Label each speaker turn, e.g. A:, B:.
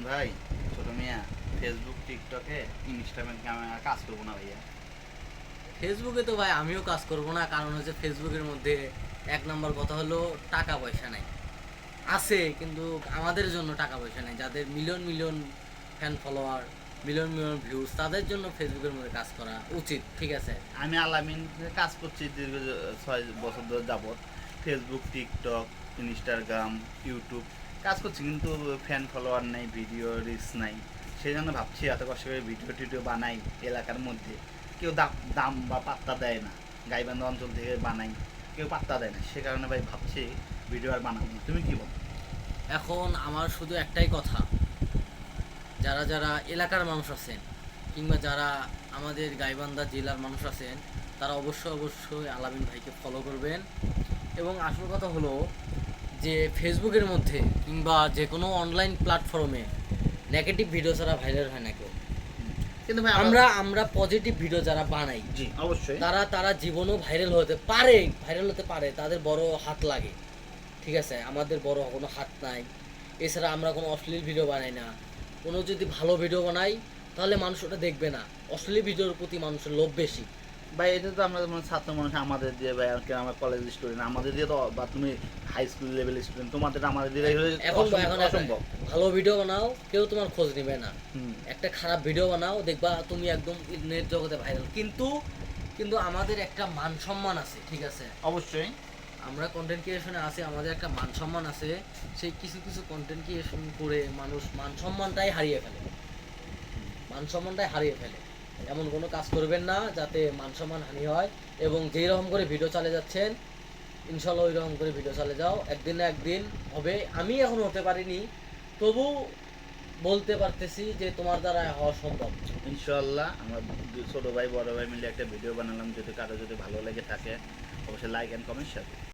A: ভাই ছোট মিয়া ফেসবুক টিকটকে ইনস্টাগ্রামে কাজ করবো না ভাইয়া।
B: ফেসবুকে তো ভাই আমিও কাজ করব না, কারণ হচ্ছে ফেসবুকের মধ্যে এক নম্বর কথা হলো টাকা পয়সা নাই। আছে কিন্তু আমাদের জন্য টাকা পয়সা নেই, যাদের million million fan follower, million million views, তাদের জন্য ফেসবুকের মধ্যে কাজ করা উচিত। ঠিক আছে,
A: আমি আলামিন কাজ করছি দীর্ঘ 6 বছর ধরে যাবত। ফেসবুক, টিকটক, ইনস্টাগ্রাম, ইউটিউব কাজ করছি, কিন্তু ফ্যান ফলোয়ার নেই, ভিডিও রিচ নাই। সেই জন্য ভাবছি এত কষ্ট করে ভিডিও টিডিও বানাই এলাকার মধ্যে, কেউ দাম বা পাত্তা দেয় না। গাইবান্ধা অঞ্চল থেকে বানাই, কেউ পাত্তা দেয় না। সে কারণে ভাই ভাবছি ভিডিও আর বানাবো না। তুমি কি বলো?
B: এখন আমার শুধু একটাই কথা, যারা যারা এলাকার মানুষ আছেন কিংবা যারা আমাদের গাইবান্ধা জেলার মানুষ আছেন, তারা অবশ্যই অবশ্যই আলামিন ভাইকে ফলো করবেন। এবং আসল কথা হলো যে ফেসবুকের মধ্যে কিংবা যে কোনো অনলাইন প্ল্যাটফর্মে নেগেটিভ ভিডিও ছাড়া ভাইরাল হয় না কেউ।
A: কিন্তু ভাই
B: আমরা আমরা পজিটিভ ভিডিও যারা বানাই,
A: জি অবশ্যই
B: তারা তারা জীবনেও ভাইরাল হতে পারে, তাদের বড় হাত লাগে। ঠিক আছে, আমাদের বড় কোনো হাত নাই। এছাড়া আমরা কোনো অশ্লীল ভিডিও বানাই না। কোনো যদি ভালো ভিডিও বানাই তাহলে মানুষ ওটা দেখবে না। অশ্লীল ভিডিওর প্রতি মানুষের লোভ বেশি।
A: ভাই এটা তো আমরা যেমন ছাত্র মানুষ, আমাদের দিয়ে ভাই আর কি, আমার কলেজ স্টুডেন্ট আমাদের দিয়ে তো, বা তুমি হাই স্কুল লেভেল স্টুডেন্ট, তোমাদের আমাদের দিয়ে
B: এখন এখন
A: অসম্ভব।
B: ভালো ভিডিও বানাও, কেউ তোমার খোঁজ নেবে না।
A: হুম।
B: একটা খারাপ ভিডিও বানাও, দেখবা তুমি একদম নেট জগতে ভাইরাল। কিন্তু কিন্তু আমাদের একটা মান সম্মান আছে। ঠিক আছে,
A: অবশ্যই
B: আমরা কন্টেন্ট ক্রিয়েশনে আছি, আমাদের একটা মান সম্মান আছে। সেই কিছু কিছু কন্টেন্ট ক্রিয়েশন করে মানুষ মান সম্মানটাই হারিয়ে ফেলে, মান সম্মানটাই হারিয়ে ফেলে। এমন কোনো কাজ করবেন না যাতে মান সম্মান হানি হয়। এবং যেই রকম করে ভিডিও চালিয়ে যাচ্ছেন, ইনশাল্লাহ ওই রকম করে ভিডিও চালিয়ে যাও, একদিন না একদিন হবে। আমি এখন হতে পারিনি, তবু বলতে পারতেছি যে তোমার দ্বারা হওয়া সম্ভব।
A: ইনশাল্লাহ আমরা ছোট ভাই বড় ভাই মিলে একটা ভিডিও বানালাম, যদি কারো যদি ভালো লেগে থাকে অবশ্যই লাইক অ্যান্ড কমেন্ট শেয়ার।